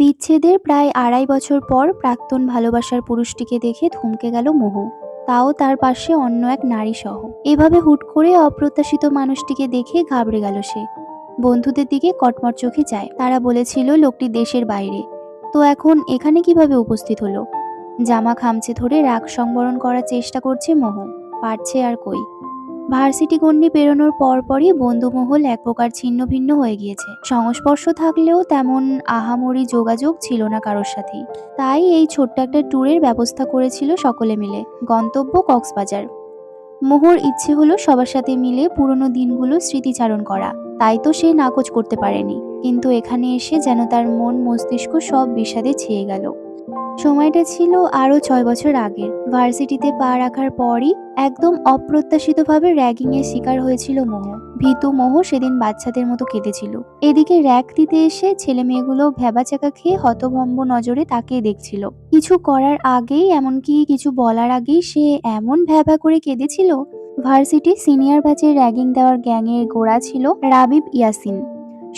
বিচ্ছেদের প্রায় ২.৫ বছর পর প্রাক্তন ভালোবাসার পুরুষটিকে দেখে থমকে গেল মোহ। তাও তার পাশে অন্য এক নারী সহ। এভাবে হুট করে অপ্রত্যাশিত মানুষটিকে দেখে ঘাবড়ে গেল সে। বন্ধুদের দিকে কটমট চোখে যায়। তারা বলেছিল লোকটি দেশের বাইরে, তো এখন এখানে কিভাবে উপস্থিত হলো। জামা খামচে ধরে রাগ সংবরণ করার চেষ্টা করছে মোহ, পারছে আর কই। ভার্সিটি গণ্ডি পেরোনোর পরপরই বন্ধুমহল এক প্রকার ছিন্ন ভিন্ন হয়ে গিয়েছে। সংস্পর্শ থাকলেও তেমন আহামরি যোগাযোগ ছিল না কারোর সাথেই। তাই এই ছোট্ট একটা ট্যুরের ব্যবস্থা করেছিল সকলে মিলে। গন্তব্য কক্সবাজার। মোহর ইচ্ছে হলো সবার সাথে মিলে পুরনো দিনগুলো স্মৃতিচারণ করা। তাই তো সে নাকচ করতে পারেনি, কিন্তু এখানে এসে যেন তার মন মস্তিষ্ক সব বিষাদে ছেয়ে গেল। সময়টা ছিল আরো ৬ বছর আগের। ভার্সিটিতে পা রাখার পরই একদম অপ্রত্যাশিতভাবে র্যাগিং এর শিকার হয়েছিল মোহ। ভীতু মোহ সেদিন বাচ্চাদের মতো কেঁদেছিল। এদিকে র্যাগ দিতে এসে ছেলে মেয়েগুলো ভ্যাবাচ্যাকা খেয়ে হতভম্ব নজরে তাকিয়ে দেখছিল। কিছু করার আগেই, এমনকি কিছু বলার আগেই সে এমন ভ্যাবা করে কেঁদেছিল। ভার্সিটি সিনিয়র ব্যাচের র্যাগিং দেওয়ার গ্যাংয়ের গোড়া ছিল রাবিব ইয়াসিন।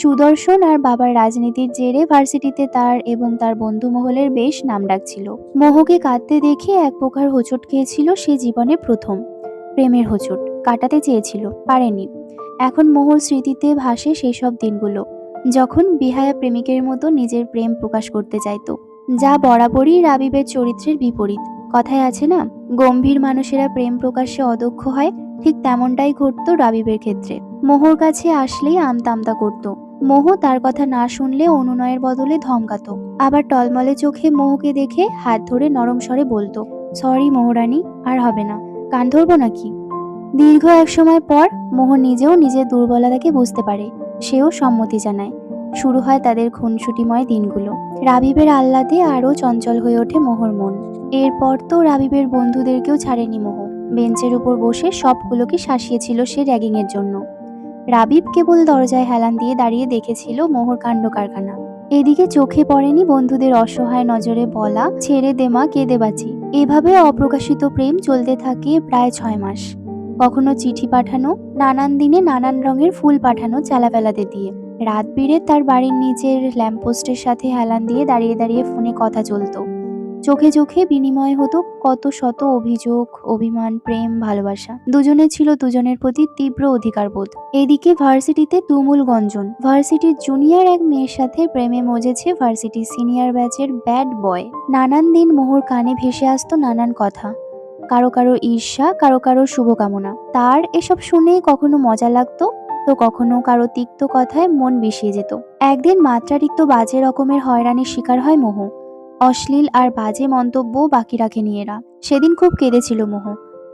সুদর্শন আর বাবার রাজনীতির জেরে ভার্সিটিতে তার এবং তার বন্ধু মহলের বেশ নামডাক ছিল। মোহকে কাঁদতে দেখে এক প্রকার হোঁচট খেয়েছিল সে জীবনে প্রথম। প্রেমের হোঁচট কাটাতে চেয়েছিল, পারেনি। এখন মোহর স্মৃতিতে ভাসে সেই সব দিনগুলো, যখন বিহায়া প্রেমিকের মতো নিজের প্রেম প্রকাশ করতে চাইতো, যা বরাবরই রাবিবের চরিত্রের বিপরীত। কথায় আছে না, গম্ভীর মানুষেরা প্রেম প্রকাশে অদক্ষ হয়, ঠিক তেমনটাই ঘটতো রাবিবের ক্ষেত্রে। মোহর কাছে আসলেই আমতা আমতা করতো। মোহ তার কথা না শুনলে অনুনয়ের বদলে ধমকাতো। আবার টলমলে চোখে মোহকে দেখে হাত ধরে নরম স্বরে বলতো, সরি মোহরানী, আর হবে না। কান ধরবো নাকি? দীর্ঘ এক সময় পর মোহ নিজেও নিজের দুর্বলতাকে বুঝতে পারে। সেও সম্মতি জানায়। শুরু হয় তাদের খুনসুটিময় দিনগুলো। রাবিবের আহ্লাদে আরও চঞ্চল হয়ে ওঠে মোহর মন। এরপর তো রাবিবের বন্ধুদেরকেও ছাড়েনি মোহ। বেঞ্চের উপর বসে সবগুলোকে শাসিয়েছিল সে র্যাগিং এর জন্য। রাবিব কেবল দরজায় হেলান দিয়ে দাঁড়িয়ে দেখেছিল মোহর কাণ্ড কারখানা। এদিকে চোখে পড়েনি বন্ধুদের অসহায় নজরে বলা, ছেড়ে দে মা, কেঁদে বাঁচি। এভাবে অপ্রকাশিত প্রেম চলতে থাকে প্রায় ৬ মাস। কখনো চিঠি পাঠানো, নানান দিনে নানান রঙের ফুল পাঠানো চালাবেলাতে দিয়ে। রাত বিরে তার বাড়ির নিচের ল্যাম্পপোস্টের সাথে হেলান দিয়ে দাঁড়িয়ে দাঁড়িয়ে ফোনে কথা চলতো। চোখে চোখে বিনিময় হতো কত শত অভিযোগ, অভিমান, প্রেম, ভালোবাসা। দুজনে ছিল দুজনের প্রতি তীব্র অধিকারবোধ। এদিকে ভার্সিটিতে তুমুল গঞ্জন। ভার্সিটির জুনিয়র এক মেয়ের সাথে প্রেমে মজেছে ভার্সিটির সিনিয়র ব্যাচের ব্যাড বয়। নানান দিন মোহর কানে ভেসে আসতো নানান কথা। কারো কারো ঈর্ষা, কারো কারো শুভকামনা। তার এসব শুনে কখনো মজা লাগতো, তো কখনো কারো তিক্ত কথায় মন বিষিয়ে যেত। একদিন মাত্রাতিরিক্ত বাজে রকমের হয়রানির শিকার হয় মোহ। অশ্লীল আর বাজে মন্তব্য বাকি রাখেনি এরা। সেদিন খুব কেঁদেছিল মোহ।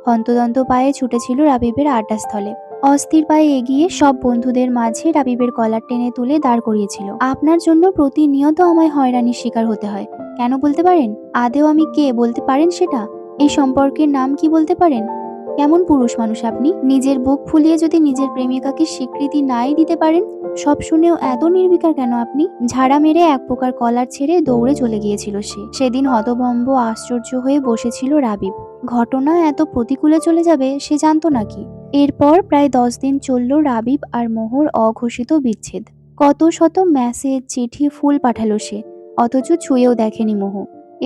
হন্তদন্ত পায়ে ছুটেছিল রাবিবের আড্ডাস্থলে। অস্থির পায়ে এগিয়ে সব বন্ধুদের মাঝে রাবিবের কলার টেনে তুলে দাঁড় করিয়েছিল। আপনার জন্য প্রতিনিয়ত আমায় হয়রানির শিকার হতে হয়, কেন বলতে পারেন? আদেও আমি কে বলতে পারেন সেটা? এই সম্পর্কের নাম কি বলতে পারেন? কেমন পুরুষ মানুষ আপনি? নিজের বুক ফুলিয়ে যদি নিজের প্রেমিকাকে স্বীকৃতি নাই দিতে পারেন, সব শুনেও এত নির্বিকার কেন আপনি? ঝাড়া মেরে এক প্রকার কলার ছেড়ে দৌড়ে চলে গিয়েছিল সে। সেদিন হতভম্ব আশ্চর্য হয়ে বসেছিল রাবিব। ঘটনা এত প্রতিকূলে চলে যাবে সে জানতো নাকি? এরপর প্রায় 10 দিন চলল রাবিব আর মোহর অঘোষিত বিচ্ছেদ। কত শত মেসেজ, চিঠি, ফুল পাঠালো সে, অথচ ছুঁয়েও দেখেনি মোহ।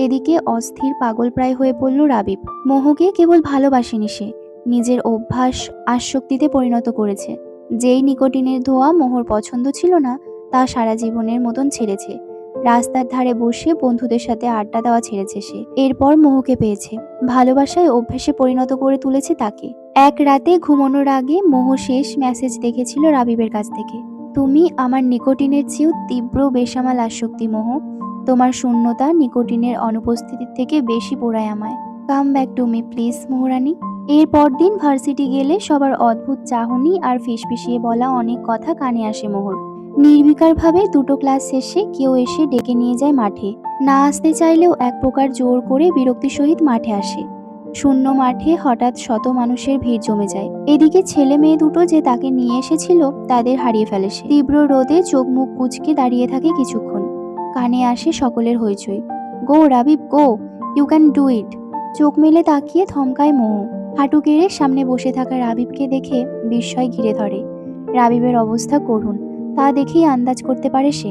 এদিকে অস্থির পাগল প্রায় হয়ে পড়ল রাবিব। মোহকে কেবল ভালোবাসেনি সে, নিজের অভ্যাস, আসক্তিতে পরিণত করেছে। যেই নিকোটিনের ধোঁয়া মোহর পছন্দ ছিল না, তা সারা জীবনের মতন ছেড়েছে। রাস্তার ধারে বসে বন্ধুদের সাথে আড্ডা দেওয়া ছেড়েছে সে। এরপর মোহকে পেয়েছে, ভালোবাসায় অভ্যাসে পরিণত করে তুলেছে তাকে। এক রাতে ঘুমানোর আগে মোহ শেষ মেসেজ দেখেছিল রাবিবের কাছ থেকে। তুমি আমার নিকোটিনের চেয়েও তীব্র বেসামাল আসক্তি মোহ। তোমার শূন্যতা নিকোটিনের অনুপস্থিতির থেকে বেশি পোড়ায় আমায়। Come back to me please Mohrani. এর পরদিন ভার্সিটি গেলে সবার অদ্ভুত চাহনি আর ফিসফিসিয়ে বলা অনেক কথা কানে আসে মোহর। নির্বিকারভাবে দুটো ক্লাস শেষে কেউ এসে ডেকে নিয়ে যায় মাঠে। না আসতে চাইলেও এক প্রকার জোর করে বিরক্তির সহিত মাঠে আসে। শূন্য মাঠে হঠাৎ শত মানুষের ভিড় জমে যায়। এদিকে ছেলে মেয়ে দুটো যে তাকে নিয়ে এসেছিল তাদের হারিয়ে ফেলে সে। তীব্র রোদে চোখ মুখ কুঁচকে দাঁড়িয়ে থাকে কিছুক্ষণ। কানে আসে সকলের হইচই। গো রাবিব গো, ইউ ক্যান ডু ইট। চোখ মেলে তাকিয়ে থমকায় মোহ। হাঁটু গেড়ে সামনে বসে থাকা রাবিবকে দেখে বিস্ময় ঘিরে ধরে। রাবিবের অবস্থা করুণ, তা দেখেই আন্দাজ করতে পারে সে।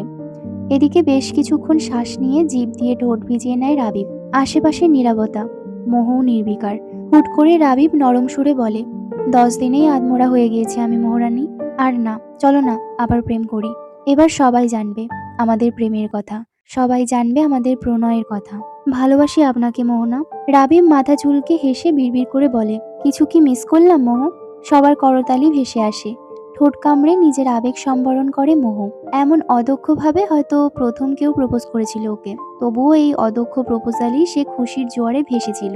এদিকে বেশ কিছুক্ষণ শ্বাস নিয়ে জিভ দিয়ে ঠোঁট ভিজিয়ে নেয় রাবিব। আশেপাশে নীরবতা, মোহও নির্বিকার। হুট করে রাবিব নরম সুরে বলে, 10 দিনেই আধমরা হয়ে গিয়েছি আমি মহারানী। আর না, চলো না আবার প্রেম করি। এবার সবাই জানবে আমাদের প্রেমের কথা, সবাই জানবে আমাদের প্রণয়ের কথা। ভালোবাসি আপনাকে মোহনা। রাবিব মাথা চুলকে হেসে বিড়বিড় করে বলে, কিছু কি মিস করলাম মোহ? সবার করতালি ভেসে আসে। ঠোঁট কামড়ে নিজের আবেগ সম্বরণ করে মোহ। এমন অদক্ষভাবে হয়তো প্রথম কেউ প্রপোজ করেছিল ওকে, তবুও এই অদক্ষ প্রপোজালই সে খুশির জোয়ারে ভেসেছিল।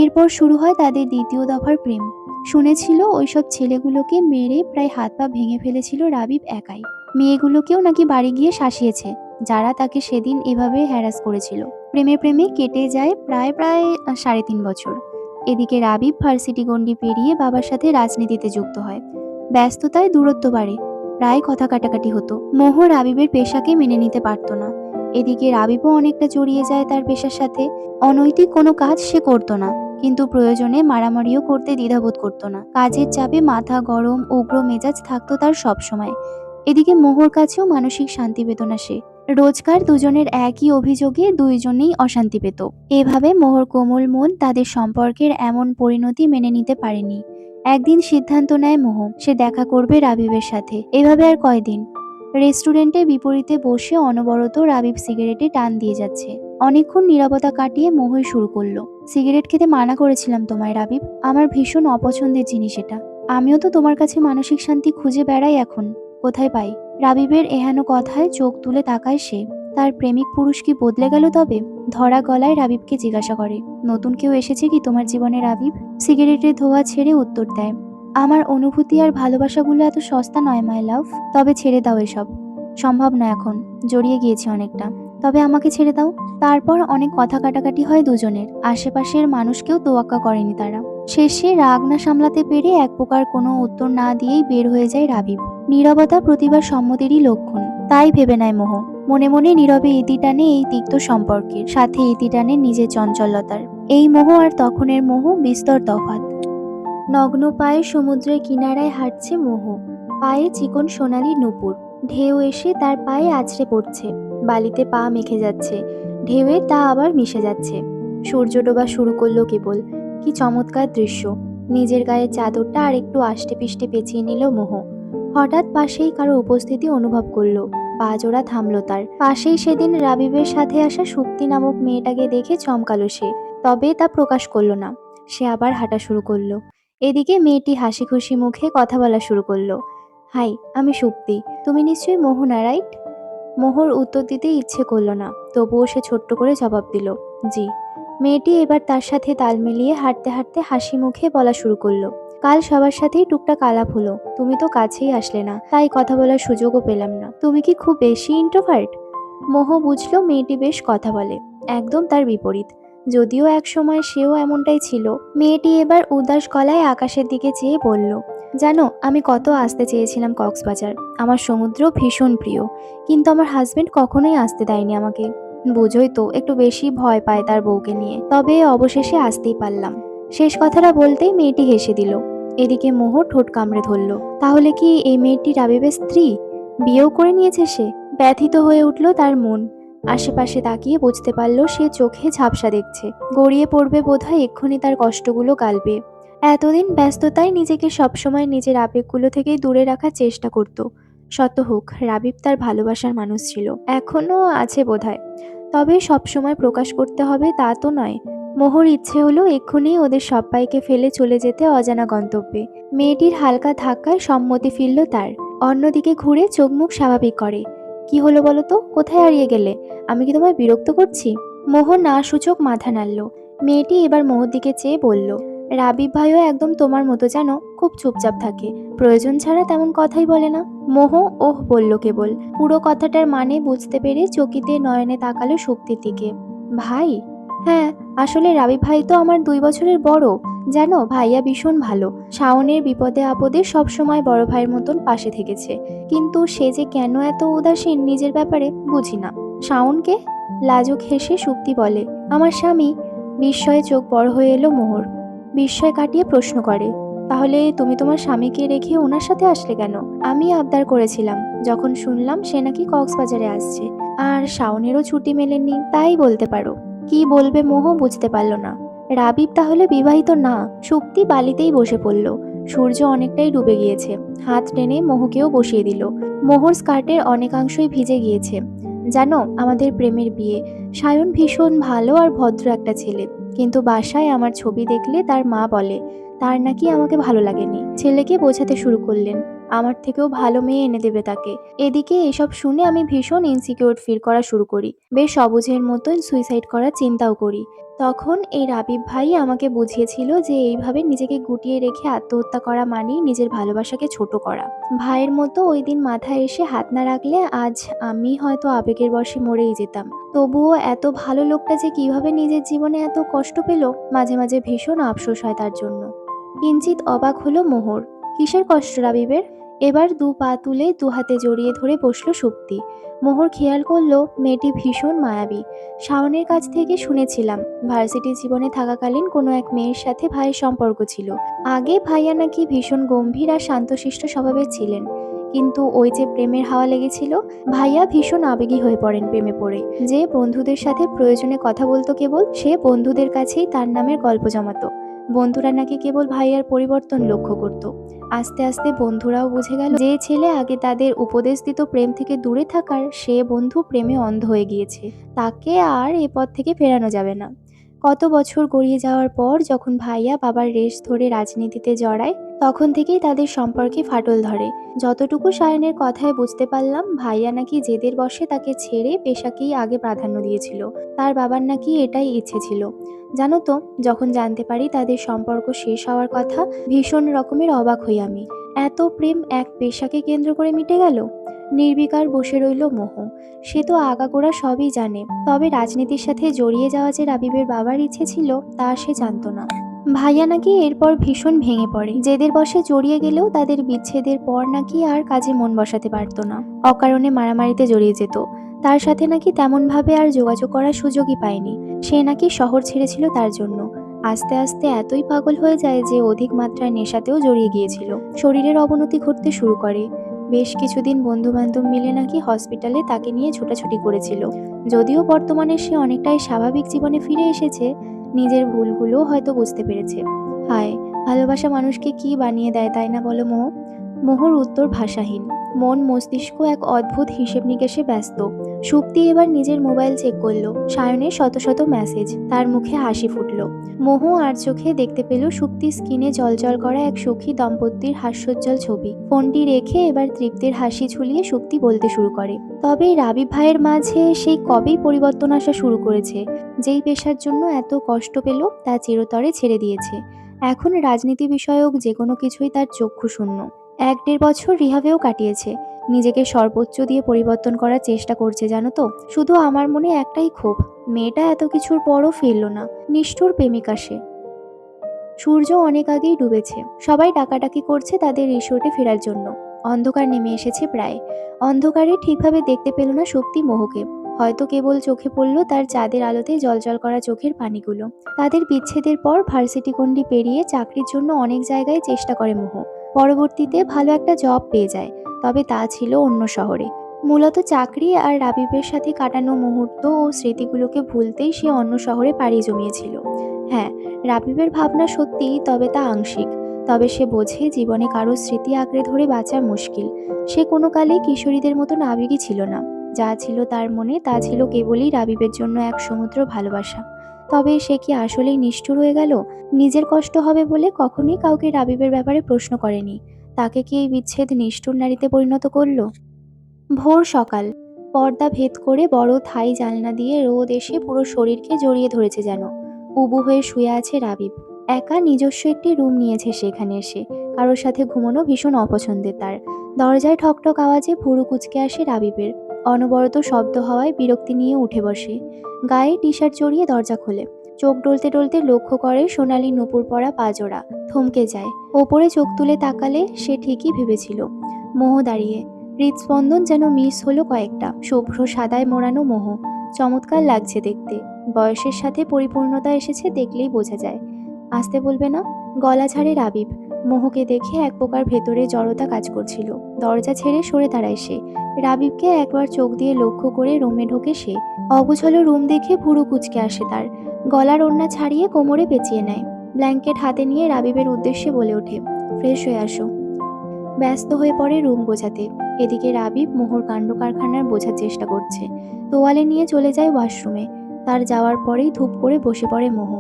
এরপর শুরু হয় তাদের দ্বিতীয় দফার প্রেম। শুনেছিল ওইসব ছেলেগুলোকে মেরে প্রায় হাত পা ভেঙে ফেলেছিল রাবিব একাই। মেয়েগুলোকেও নাকি বাড়ি গিয়ে শাসিয়েছে, যারা তাকে সেদিন এভাবে হ্যারাস করেছিল। প্রেমে প্রেমে কেটে যায় প্রায় প্রায় 3.5 বছর। এদিকে রাবিব ভার্সিটি গণ্ডি পেরিয়ে বাবার সাথে রাজনীতিতে যুক্ত হয়। ব্যস্ততায় দূরত্ব বাড়ে, প্রায় কথা কাটাকাটি হতো। মোহ রাবিবের পেশাকে মেনে নিতে পারত না। এদিকে রাবিবও অনেকটা জড়িয়ে যায় তার পেশার সাথে। অনৈতিক কোনো কাজ সে করতো না, কিন্তু প্রয়োজনে মারামারিও করতে দ্বিধাবোধ করতো না। কাজের চাপে মাথা গরম, উগ্র মেজাজ থাকতো তার সব সময়। এদিকে মোহর কাছেও মানসিক শান্তি পেত না সে। রোজকার দুজনের একই অভিযোগে দুইজনেই অশান্তি পেত। এভাবে মোহর কোমল মন তাদের সম্পর্কের এমন পরিণতি মেনে নিতে পারেনি। একদিন সিদ্ধান্ত নেয় মোহ, সে দেখা করবে রাবিবের সাথে। এভাবে আর কয়দিন। রেস্টুরেন্টে বিপরীতে বসে অনবরত রাবিব সিগারেটে টান দিয়ে যাচ্ছে। অনেকক্ষণ নীরবতা কাটিয়ে মোহই শুরু করলো, সিগারেট খেতে মানা করেছিলাম তোমায় রাবিব, আমার ভীষণ অপছন্দের জিনিস এটা। আমিও তো তোমার কাছে মানসিক শান্তি খুঁজে বেড়াই, এখন কোথায় পাই? রাবিবের এহেন কথায় চোখ তুলে তাকায় সে। তার প্রেমিক পুরুষ কি বদলে গেল তবে? ধরা গলায় রাবিবকে জিজ্ঞাসা করে, নতুন কেউ এসেছে কি তোমার জীবনে রাবিব? সিগারেটের ধোঁয়া ছেড়ে উত্তর দেয়, আমার অনুভূতি আর ভালোবাসাগুলো এত সস্তা নয় মাই লাভ। তবে ছেড়ে দাও এসব, সম্ভব না এখন, জড়িয়ে গিয়েছি অনেকটা। তবে আমাকে ছেড়ে দাও। তারপর অনেক কথা কাটাকাটি হয় দুজনের। আশেপাশের মানুষকেও তোয়াক্কা করেনি তারা। শেষে রাগ না সামলাতে পেরে এক প্রকার কোনো উত্তর না দিয়েই বের হয়ে যায় রাবিব। নীরবতা প্রতিবার সম্মতিরই লক্ষণ, তাই ভেবে নেয় মোহ। মনে মনে নীরবে ইতি টানে এই তিক্ত সম্পর্কের সাথে, ইতি টানে নিজের চঞ্চলতার। এই মোহ আর তখনের মোহ বিস্তর তফাৎ। নগ্ন পায়ে সমুদ্রের কিনারায় হাঁটছে মোহ, পায়ে চিকন সোনালি নূপুর। ঢেউ এসে তার পায়ে আছড়ে পড়ছে, বালিতে পা মেখে যাচ্ছে, ঢেউয়ে তা আবার মিশে যাচ্ছে। সূর্য ডোবা শুরু করলো কেবল। কি চমৎকার দৃশ্য! নিজের গায়ের চাদরটা আর একটু আষ্টে পিষ্টে পেঁচিয়ে নিল মোহ। হঠাৎ পাশেই কারো উপস্থিতি অনুভব করলো। পা জোড়া থামলো তার। পাশেই সেদিন রাবিবের সাথে আসা সুপ্তি নামক মেয়েটাকে দেখে চমকালো সে, তবে তা প্রকাশ করলো না। সে আবার হাঁটা শুরু করলো। এদিকে মেয়েটি হাসি খুশি মুখে কথা বলা শুরু করলো, হাই, আমি সুপ্তি, তুমি নিশ্চয়ই মোহনা, রাইট? মোহর উত্তর দিতে ইচ্ছে করলো না, তবুও সে ছোট্ট করে জবাব দিল, জি। মেয়েটি এবার তার সাথে তাল মিলিয়ে হাঁটতে হাঁটতে হাসি মুখে বলা শুরু করলো, কাল সবার সাথেই টুকটাক আলাপ হলো, তুমি তো কাছেই আসলে না, তাই কথা বলার সুযোগও পেলাম না। তুমি কি খুব বেশি ইন্ট্রোভার্ট? মোহ বুঝলো মেয়েটি বেশ কথা বলে, একদম তার বিপরীত। যদিও এক সময় সেও এমনটাই ছিল। মেয়েটি এবার উদাস গলায় আকাশের দিকে চেয়ে বলল, জানো, আমি কত আসতে চেয়েছিলাম কক্সবাজার, আমার সমুদ্র ভীষণ প্রিয়, কিন্তু আমার হাজবেন্ড কখনোই আসতে দেয়নি আমাকে। বুঝোই তো, একটু বেশি ভয় পায় তার বউকে নিয়ে। তবে অবশেষে আসতেই পারলাম। শেষ কথাটা বলতেই মেয়েটি হেসে দিল। এদিকে মোহ ঠোঁট কামড়ে ধরল, তাহলে কি এই মেয়েটি রাবিবের স্ত্রী? বিয়েও করে নিয়েছে সে? ব্যথিত হয়ে উঠল তার মন। আশেপাশে তাকিয়ে বুঝতে পারল সে চোখে ঝাপসা দেখছে, গড়িয়ে পড়বে বোধহয় এক্ষুনি তার কষ্টগুলো গালবে। এতদিন ব্যস্ততায় নিজেকে সবসময় নিজের আবেগগুলো থেকে দূরে রাখার চেষ্টা করত। শত হোক, রাবিব তার ভালোবাসার মানুষ ছিল, এখনো আছে বোধহয়, তবে সবসময় প্রকাশ করতে হবে তা তো নয়। মোহর ইচ্ছে হলো এক্ষুনি ওদের সবাইকে ফেলে চলে যেতে অজানা গন্তব্যে। মেয়েটির হালকা ধাক্কায় সম্মতি ফিরল তার। অন্যদিকে ঘুরে চোখ মুখ স্বাভাবিক করে, কি হলো বলো তো, কোথায় হারিয়ে গেলে? আমি কি তোমায় বিরক্ত করছি? মোহর না সূচক মাথা নাড়ল। মেয়েটি এবার মোহর দিকে চেয়ে বলল, রাবিব ভাইও একদম তোমার মতো, জানো, খুব চুপচাপ থাকে, প্রয়োজন ছাড়া তেমন কথাই বলে না। মোহ ওহ বলল কেবল, পুরো কথাটার মানে বুঝতে পেরে চকিতে নয়নে তাকালো শক্তির দিকে। ভাই? হ্যাঁ, আসলে রাবিব ভাই তো আমার 2 বছরের বড়। জানো, ভাইয়া ভীষণ ভালো, শাওনের বিপদে আপদে সব সময় বড় ভাইয়ের মতন পাশে থেকেছে। কিন্তু সে যে কেন এত উদাসীন নিজের ব্যাপারে, বুঝি না। শাওনকে? লাজুক হেসে সুপ্তি বলে, আমার স্বামী। বিস্ময়ে চোখ বড় হয়ে এলো মোহর। বিস্ময় কাটিয়ে প্রশ্ন করে, তাহলে তুমি তোমার স্বামীকে রেখে ওনার সাথে আসলে কেন? আমি আবদার করেছিলাম যখন শুনলাম সে নাকি কক্সবাজারে আসছে, আর শাওনেরও ছুটি মেলেনি, তাই বলতে পারো। কি বলবে মোহ বুঝতে পারল না। রাবিব তাহলে বিবাহিত না? সুপ্তি বালিতেই বসে পড়ল। সূর্য অনেকটাই ডুবে গিয়েছে। হাত টেনে মোহকেও বসিয়ে দিল। মোহর স্কার্টের অনেকাংশই ভিজে গিয়েছে। জানো, আমাদের প্রেমের বিয়ে। সায়ন ভীষণ ভালো আর ভদ্র একটা ছেলে, কিন্তু বাসায় আমার ছবি দেখলে তার মা বলে তার নাকি আমাকে ভালো লাগেনি। ছেলেকে বোঝাতে শুরু করলেন আমার থেকেও ভালো মেয়ে এনে দেবে তাকে। এদিকে এসব শুনে আমি ভীষণ ইনসিকিউর ফিল করা শুরু করি। বেশ অবুঝের মতন সুইসাইড করার চিন্তাও করি। তখন এই রাবিব ভাই আমাকে বুঝিয়েছিল যে এইভাবে নিজেকে গুটিয়ে রেখে আত্মহত্যা করা মানেই নিজের ভালোবাসাকে ছোট করা। ভাইয়ের মতো ওই দিন মাথায় এসে হাত না রাখলে আজ আমি হয়তো আবেগের বশে মরেই যেতাম। তবুও এত ভালো লোকটা যে কিভাবে নিজের জীবনে এত কষ্ট পেল, মাঝে মাঝে ভীষণ আফসোস হয় তার জন্য। কিঞ্চিত অবাক হলো মোহর। কিসের কষ্ট রাবিবের? এবার দু পা তুলে দু হাতে জড়িয়ে ধরে বসলো সুপ্তি। মোহর খেয়াল করলো মেয়েটি ভীষণ মায়াবী। শাওনের কাছ থেকে শুনেছিলাম ভার্সিটি জীবনে থাকাকালীন কোনো এক মেয়ের সাথে ভাইয়ের সম্পর্ক ছিল। আগে ভাইয়া নাকি ভীষণ গম্ভীর আর শান্তশিষ্ট স্বভাবের ছিলেন, কিন্তু ওই যে প্রেমের হাওয়া লেগেছিল, ভাইয়া ভীষণ আবেগী হয়ে পড়েন প্রেমে পড়ে। যে বন্ধুদের সাথে প্রয়োজনে কথা বলতো কেবল, সে বন্ধুদের কাছেই তার নামের গল্প জমাতো। বন্ধুরা নাকি কেবল ভাইয়ার পরিবর্তন লক্ষ্য করত। আস্তে আস্তে বন্ধুরাও বুঝে গেল যে ছেলে আগে তাদের উপদেশ দিত প্রেম থেকে দূরে থাকার, সে বন্ধু প্রেমে অন্ধ হয়ে গিয়েছে। তাকে আর এ পথ থেকে ফেরানো যাবে না। কত বছর গড়িয়ে যাওয়ার পর যখন ভাইয়া বাবার রেশ ধরে রাজনীতিতে জড়ায়, তখন থেকেই তাদের সম্পর্কে ফাটল ধরে। যতটুকু সায়নের কথায় বুঝতে পারলাম, ভাইয়া নাকি জেদের বশে তাকে ছেড়ে পেশাকেই আগে প্রাধান্য দিয়েছিল। তার বাবার নাকি এটাই ইচ্ছে ছিল। জানো তো, যখন জানতে পারি তাদের সম্পর্ক শেষ হওয়ার কথা, ভীষণ রকমের অবাক হই আমি। এত প্রেম এক পেশাকে কেন্দ্র করে মিটে গেল। নির্বিকার বসে রইল মোহ। সে তো আগাগোড়া সবই জানে, তবে রাজনীতির সাথে জড়িয়ে যাওয়া যে রাবিবের বাবার ইচ্ছে ছিল তা সে জানতো না। ভাইয়া নাকি এরপর ভীষণ ভেঙে পড়ে। জেদের বশে জড়িয়ে গেলেও তাদের বিচ্ছেদের পর নাকি আর কাজে মন বসাতে পারতো না। অকারণে মারামারিতে জড়িয়ে যেত। তার সাথে নাকি তেমনভাবে আর যোগাযোগ করার সুযোগই পায়নি। সে নাকি শহর ছেড়েছিল তার জন্য। আস্তে আস্তে এতই পাগল হয়ে যায় যে অধিক মাত্রায় নেশাতেও জড়িয়ে গিয়েছিল। শরীরের অবনতি ঘটতে শুরু করে। বেশ কিছুদিন বন্ধু বান্ধব মিলে নাকি হসপিটালে তাকে নিয়ে ছোটাছুটি করেছিল। যদিও বর্তমানে সে অনেকটাই স্বাভাবিক জীবনে ফিরে এসেছে, নিজের ভুলগুলো হয়তো বুঝতে পেরেছে। হায়, ভালোবাসা মানুষকে কি বানিয়ে দেয়, তাই না বলো মোহ? মোহর উত্তর ভাষাহীন। মন মস্তিষ্ক এক অদ্ভুত হিসেব নিকেশে ব্যস্ত। সুপ্তি এবার নিজের মোবাইল চেক করলো। সায়নের শত শত মেসেজ। তার মুখে হাসি ফুটলো। মোহ আর চোখে দেখতে পেল সুপ্তি স্ক্রিনে জলজল করা এক সুখী দম্পতির হাস্যোজ্জ্বল ছবি। ফোনটি রেখে এবার তৃপ্তির হাসি ঝুলিয়ে সুপ্তি বলতে শুরু করে, তবে রাবিব ভাইয়ের মাঝে সেই কবেই পরিবর্তন আসা শুরু করেছে। যেই পেশার জন্য এত কষ্ট পেল তা চিরতরে ছেড়ে দিয়েছে। এখন রাজনীতি বিষয়ক যে কোনো কিছুই তার চক্ষু শূন্য। 1-1.5 বছর রিহাবেও কাটিয়েছে। নিজেকে সর্বোচ্চ দিয়ে পরিবর্তন করার চেষ্টা করছে, জানো তো। শুধু আমার মনে একটাই ক্ষোভ, মেয়েটা এত কিছুর পরও ফিরল না। নিষ্ঠুর প্রেমিকা সে। সূর্য অনেক আগেই ডুবেছে। সবাই ডাকাডাকি করছে তাদের রিসোর্টে ফেরার জন্য। অন্ধকার নেমে এসেছে প্রায়। অন্ধকারে ঠিকভাবে দেখতে পেল না শক্তি মোহকে। হয়তো কেবল চোখে পড়ল তার চাঁদের আলোতে জলজল করা চোখের পানিগুলো। তাদের বিচ্ছেদের পর ভার্সিটি গণ্ডি পেরিয়ে চাকরির জন্য অনেক জায়গায় চেষ্টা করে মোহ। পরবর্তীতে ভালো একটা জব পেয়ে যায়, তবে তা ছিল অন্য শহরে। মূলত চাকরি আর রাবিবের সাথে কাটানো মুহূর্ত ও স্মৃতিগুলোকে ভুলতেই সে অন্য শহরে পাড়ি জমিয়েছিল। হ্যাঁ, রাবিবের ভাবনা সত্যি, তবে তা আংশিক। তবে সে বোঝে জীবনে কারো স্মৃতি আঁকড়ে ধরে বাঁচা মুশকিল। সে কোনো কালেই কিশোরীদের মতন আবেগী ছিল না। যা ছিল তার মনে তা ছিল কেবলই রাবিবের জন্য এক সমুদ্র ভালোবাসা। তবে সে কি আসলেই নিষ্ঠুর হয়ে গেল? নিজের কষ্ট হবে বলে কখনোই কাউকে রাবিবের ব্যাপারে প্রশ্ন করেনি। তাকে কি এই বিচ্ছেদ নিষ্ঠুর নারীতে পরিণত করলো? ভোর সকাল। পর্দা ভেদ করে বড় থাই জানলা দিয়ে রোদ এসে পুরো শরীরকে জড়িয়ে ধরেছে যেন। উবু হয়ে শুয়ে আছে রাবিব। একা নিজস্ব একটি রুম নিয়েছে সেখানে এসে। কারোর সাথে ঘুমানো ভীষণ অপছন্দের তার। দরজায় ঠকঠক আওয়াজে ভুরু কুঁচকে আসে রাবিবের। অনবরত শব্দ হওয়ায় বিরক্তি নিয়ে উঠে বসে। গায়ে টি শার্ট জড়িয়ে দরজা খোলে। চোখ ডলতে ডলতে লক্ষ্য করে সোনালি নুপুর পরা পাজোড়া। থমকে যায়। ওপরে চোখ তুলে তাকালে সে ঠিকই ভেবেছিল। মোহ দাঁড়িয়ে। হৃদস্পন্দন যেন মিস হলো কয়েকটা। শুভ্র সাদায় মোড়ানো মোহ। চমৎকার লাগছে দেখতে। বয়সের সাথে পরিপূর্ণতা এসেছে দেখলেই বোঝা যায়। আসতে বলবে না? গলা ছাড়ে রাবিব। মোহকে দেখে এক প্রকার ভেতরে জড়তা কাজ করছিল। দরজা ছেড়ে সরে দাঁড়ায় সে। রাবিবকে একবার চোখ দিয়ে লক্ষ্য করে রুমে ঢোকে সে। অগোছালো রুম দেখে ভুরু কুঁচকে আসে তার। গলার ওড়না ছাড়িয়ে কোমরে পেঁচিয়ে নেয়। ব্ল্যাঙ্কেট হাতে নিয়ে রাবিবের উদ্দেশ্যে বলে ওঠে, ফ্রেশ হয়ে আসো। ব্যস্ত হয়ে পড়ে রুম গোছাতে। এদিকে রাবিব মোহর কাণ্ড কারখানার বোঝার চেষ্টা করছে। তোয়ালে নিয়ে চলে যায় ওয়াশরুমে। তার যাওয়ার পরেই ধূপ করে বসে পড়ে মোহ।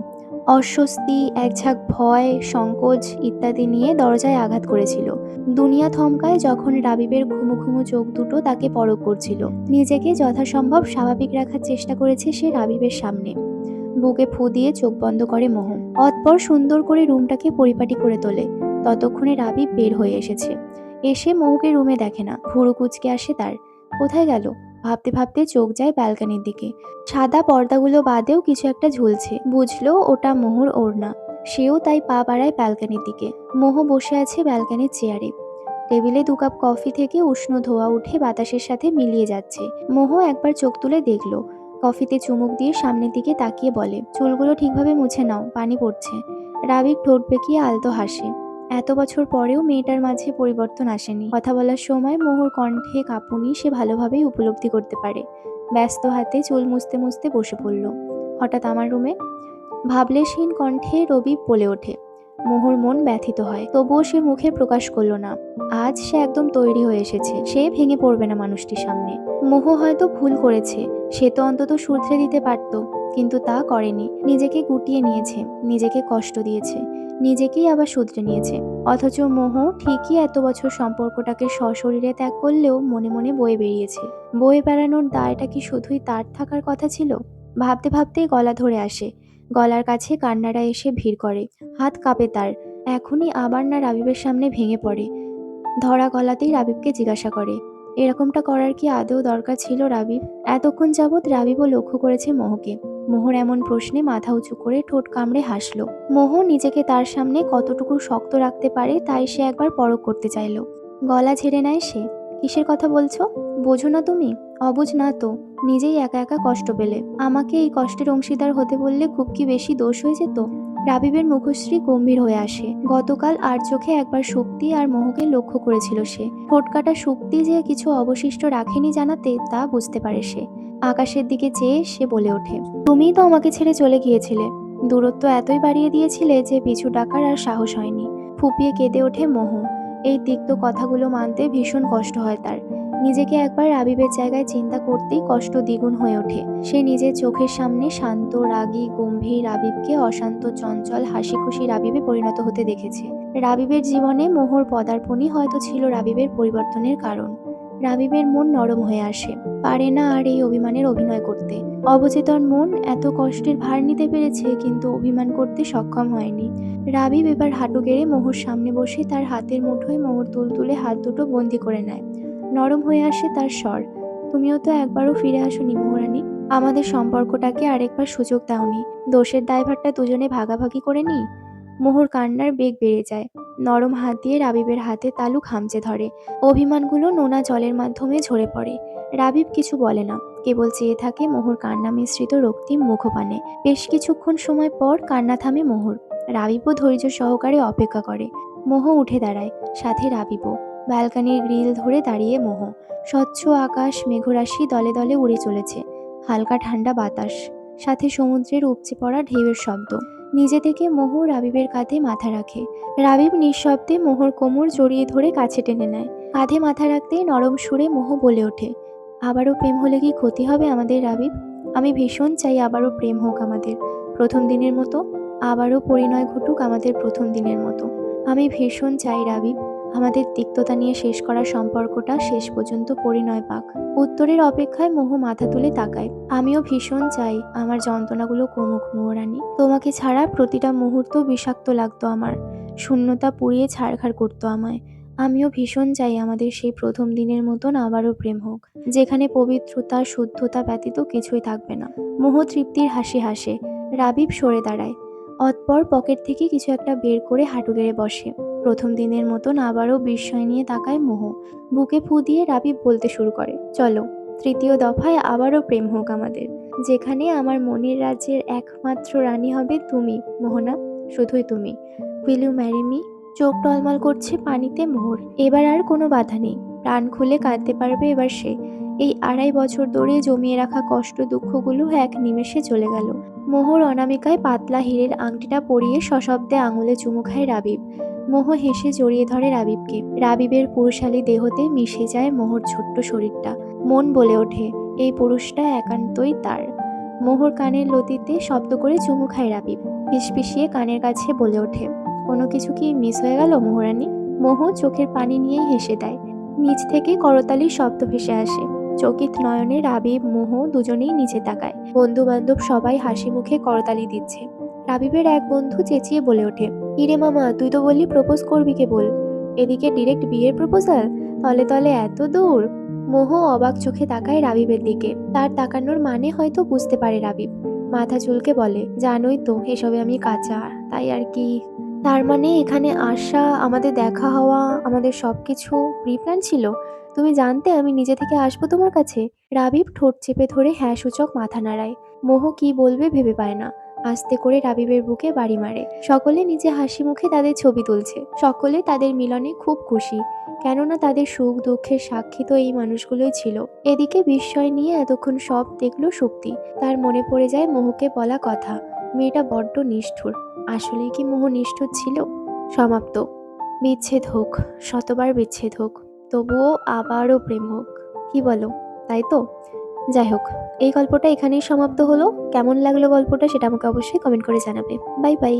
অস্বস্তি, একঝাঁক ভয়, সংকোচ ইত্যাদি নিয়ে দরজায় আঘাত করেছিল। দুনিয়া থমকায় যখন রাবিবের ঘুমু ঘুমু চোখ দুটো তাকে পরখ করছিল। নিজেকে যথাসম্ভব স্বাভাবিক রাখার চেষ্টা করেছে সে রাবিবের সামনে। বুকে ফু দিয়ে চোখ বন্ধ করে মোহ। অতঃপর সুন্দর করে রুমটাকে পরিপাটি করে তোলে। ততক্ষণে রাবিব বের হয়ে এসেছে। এসে মোহকে রুমে দেখে না। ভুরু কুঁচকে আসে তার। কোথায় গেল ভাবতে ভাবতে চোখ যায় ব্যালকনির দিকে। সাদা পর্দাগুলো বাদেও কিছু একটা ঝুলছে। বুঝলো ওটা মোহর ওড়না। সেও তাই পা বাড়ায় ব্যালকনির দিকে। মোহ বসে আছে ব্যালকনির চেয়ারে। টেবিলে 2 কাপ কফি থেকে উষ্ণ ধোঁয়া উঠে বাতাসের সাথে মিলিয়ে যাচ্ছে। মোহ একবার চোখ তুলে দেখলো। কফিতে চুমুক দিয়ে সামনের দিকে তাকিয়ে বলে, চুলগুলো ঠিকভাবে মুছে নাও, পানি পড়ছে। রাবিব ঠোঁট বেঁকিয়ে আলতো হাসে। এত বছর পরেও মেয়েটার মাঝে পরিবর্তন আসেনি। কথা বলার সময় মোহর কণ্ঠে কাঁপুনি সে ভালোভাবেই উপলব্ধি করতে পারে। ব্যস্ত হাতে চুল মুছতে মুছতে বসে পড়ল। হঠাৎ আমার রুমে? ভাবলেশহীন কণ্ঠে রবিব বলে ওঠে। মোহর মন ব্যথিত হয়, তবুও সে মুখে প্রকাশ করল না। আজ সে একদম তৈরি হয়ে এসেছে। সে ভেঙে পড়বে না মানুষটির সামনে। মোহ হয়তো ভুল করেছে, সে তো অন্তত শুধরে দিতে পারত, কিন্তু তা করেনি। নিজেকে গুটিয়ে নিয়েছে, নিজেকে কষ্ট দিয়েছে, নিজেকেই আবার শুধরে নিয়েছে। অথচ মোহ ঠিকই এত বছর সম্পর্কটাকে সশরীরে ত্যাগ করলেও মনে মনে বয়ে বেরিয়েছে। বয়ে বেড়ানোর দায়টা কি শুধুই তার থাকার কথা ছিল? ভাবতে ভাবতেই গলা ধরে আসে। গলার কাছে কান্নাটা এসে ভিড় করে। হাত কাঁপে তার। এখনই আবার না রাবিবের সামনে ভেঙে পড়ে। ধরা গলাতেই রাবিবকে জিজ্ঞাসা করে, এরকমটা করার কি আদৌ দরকার ছিল রাবিব? এতক্ষণ যাবৎ রাবিবও লক্ষ্য করেছে মোহকে। মোহর এমন প্রশ্নে মাথা উঁচু করে ঠোঁট কামড়ে হাসল। মোহ নিজেকে তার সামনে কতটুকু শক্ত রাখতে পারে তাই সে একবার পরখ করতে চাইল। গলা ঝেড়ে নেয় সে। কিসের কথা বলছো? বোঝো না তুমি? অবুঝ না তো। নিজেই একা একা কষ্ট পেলে। আমাকে এই কষ্টের অংশীদার হতে বললে খুব কি বেশি দোষ হয়ে যেত? রাবিবের মুখশ্রী গম্ভীর হয়ে আসে। গতকাল আর চোখে একবার শক্তি আর মোহকে লক্ষ্য করেছিল সে। ঠোঁটকাটা শক্তি যে কিছু অবশিষ্ট রাখেনি জানাতে তা বুঝতে পারে সে। আকাশের দিকে চেয়ে সে বলে ওঠে, তুমিই তো আমাকে ছেড়ে চলে গিয়েছিলে। দূরত্ব এতই বাড়িয়ে দিয়েছিলে যে পিছু ডাকার আর সাহস হয়নি। ফুপিয়ে কেঁদে ওঠে মোহ। এই তিক্ত কথাগুলো মানতে ভীষণ কষ্ট হয় তার। নিজেকে একবার রাবিবের জায়গায় চিন্তা করতেই কষ্ট দ্বিগুণ হয়ে ওঠে। সে নিজের চোখের সামনে শান্ত, রাগী, গম্ভীর রাবিবকে অশান্ত, চঞ্চল, হাসি খুশি রাবিবে পরিণত হতে দেখেছে। রাবিবের জীবনে মোহর পদার্পণই হয়তো ছিল রাবিবের পরিবর্তনের কারণ। রাবিবের মন নরম হয়ে আসে, পারে না আর এই অভিমানের অভিনয় করতে। অবচেতন মন এত কষ্টের ভার নিতে পেরেছে, কিন্তু অভিমান করতে সক্ষম হয়নি। রাবিব এবার হাঁটু গেড়ে মোহর সামনে বসে তার হাতের মুঠোয় মোহর তুলে হাত দুটো বন্দি করে নেয়। নরম হয়ে আসে তার স্বর। তুমিও তো একবারও ফিরে আসোনি মোহরানী। আমাদের সম্পর্কটাকে আরেকবার সুযোগ দাওনি। দোষের দায়ভারটা দুজনে ভাগাভাগি করে নিই। মোহর কান্নার বেগ বেড়ে যায়। নরম হাত দিয়ে রাবিবের হাতে তালু খামচে ধরে। অভিমানগুলো নোনা জলের মাধ্যমে ঝরে পড়ে। রাবিব কিছু বলে না, কেবল চেয়ে থাকে মোহর কান্না মিশ্রিত রক্তিম মুখপানে। বেশ কিছুক্ষণ সময় পর কান্না থামে মোহর। রাবিবও ধৈর্য সহকারে অপেক্ষা করে। মোহ উঠে দাঁড়ায়, সাথে রাবিবও। ব্যালকনির গ্রিল ধরে দাঁড়িয়ে মোহ। স্বচ্ছ আকাশ, মেঘরাশি দলে দলে উড়ে চলেছে। হালকা ঠান্ডা বাতাস, সাথে সমুদ্রের উপচে পড়া ঢেউয়ের শব্দ। নিজে থেকে মোহ রাবিবের কাঁধে মাথা রাখে। রাবিব নিঃশব্দে মোহর কোমর জড়িয়ে ধরে কাছে টেনে নেয়। কাঁধে মাথা রাখতেই নরম সুরে মোহ বলে ওঠে, আবারও প্রেম হলে কি ক্ষতি হবে আমাদের রাবিব? আমি ভীষণ চাই আবারও প্রেম হোক আমাদের, প্রথম দিনের মতো। আবারও পরিণয় ঘটুক আমাদের প্রথম দিনের মতো। আমি ভীষণ চাই রাবিব, আমাদের তিক্ততা নিয়ে শেষ করা সম্পর্কটা শেষ পর্যন্ত পরিণয় পাক। উত্তরের অপেক্ষায় মোহ মাথা তুলে তাকায়। আমিও ভীষণ চাই আমার যন্ত্রণাগুলো কমুক মোহরানী। তোমাকে ছাড়া প্রতিটা মুহূর্ত বিষাক্ত লাগতো আমার। শূন্যতা পুড়িয়ে ছারখার করতো আমায়। আমিও ভীষণ চাই আমাদের সেই প্রথম দিনের মতন আবারও প্রেম হোক, যেখানে পবিত্রতা, শুদ্ধতা ব্যতীত কিছুই থাকবে না। মোহ তৃপ্তির হাসি হাসে। রাবিব সরে দাঁড়ায়। অতঃপর পকেট থেকে কিছু একটা বের করে হাঁটু গেড়ে বসে। প্রথম দিনের মতন আবারও বিস্ময় নিয়ে তাকায় মোহ। বুকে ফু দিয়ে রাবিব বলতে শুরু করে, চলো, তৃতীয় দফায় আবারও প্রেম হোক আমাদের, যেখানে আমার মনের রাজ্যের একমাত্র রানী হবে তুমি মোহনা, শুধুই তুমি। Will you marry me? চোখ টলমল করছে পানিতে মোহর। এবার আর কোনো বাধা নেই, প্রাণ খুলে কাঁদতে পারবে এবার সে। এই 2.5 বছর ধরে জমিয়ে রাখা কষ্ট দুঃখগুলো এক নিমেষে চলে গেল। মোহর অনামিকায় পাতলা হীরের আংটিটা পরিয়ে সশব্দে আঙুলে চুমু খায় রাবিব। মোহ হেসে জড়িয়ে ধরে রাবিবকে। রাবিবের পুরুষালী দেহতে মিশে যায় মোহর ছোট্ট শরীরটা। মন বলে ওঠে, এই পুরুষটা একান্তই তার। মোহর কানের লতিতে শব্দ করে চুমু খায় রাবিব। ফিসফিসিয়ে কানের কাছে বলে ওঠে, কোনো কিছু কি মিস হয়ে গেল মোহরানী? মোহ চোখের পানি নিয়েই হেসে দেয়। নিচ থেকে করতালির শব্দ ভেসে আসে। চকিত নয়নে রাবিব মোহ দুজনেই নিচে তাকায়। বন্ধু বান্ধব সবাই হাসি মুখে করতালি দিচ্ছে। রাবিবের এক বন্ধু চেঁচিয়ে বলে ওঠে, ইরে মামা, তুই তো বললি প্রপোজ করবি কেবল, এদিকে ডিরেক্ট বিয়ের প্রপোজাল! তলে তলে এত দূর! মোহ অবাক চোখে তাকায় রাবিবের দিকে। তার তাকানোর মানে হয়তো বুঝতে পারে রাবিব। মাথা চুলকে বলে, জানোই তো এসবে আমি কাঁচা, তাই আর কি। তার মানে এখানে আসা, আমাদের দেখা হওয়া, আমাদের সবকিছু প্রি প্ল্যান ছিল? তুমি জানতে আমি নিজে থেকে আসবো তোমার কাছে? রাবিব ঠোঁট চেপে ধরে হ্যাঁ সূচক মাথা নাড়ায়। মোহ কি বলবে ভেবে পায় না। আস্তে করে রাবিবের বুকে বাড়ি মারে। সকলে নিজে হাসি মুখে তাদের ছবি তুলছে। সকলে তাদের মিলনে খুব খুশি, কেননা তাদের সুখ দুঃখের সাক্ষী তো এই মানুষগুলোই ছিল। এদিকে বিস্ময় নিয়ে এতক্ষণ সব দেখলো শক্তি। তার মনে পড়ে যায় মোহকে বলা কথা, মেয়েটা বড্ড নিষ্ঠুর। আসলে কি মোহ নিষ্ঠুর ছিল? সমাপ্ত। বিচ্ছেদ হোক, শতবার বিচ্ছেদ হোক, তবুও আবারও প্রেম হোক। কি বলো, তাই তো? যাই হোক, এই গল্পটা এখানেই সমাপ্ত হলো। কেমন লাগলো গল্পটা সেটা আমাকে অবশ্যই কমেন্ট করে জানাবে। Bye bye.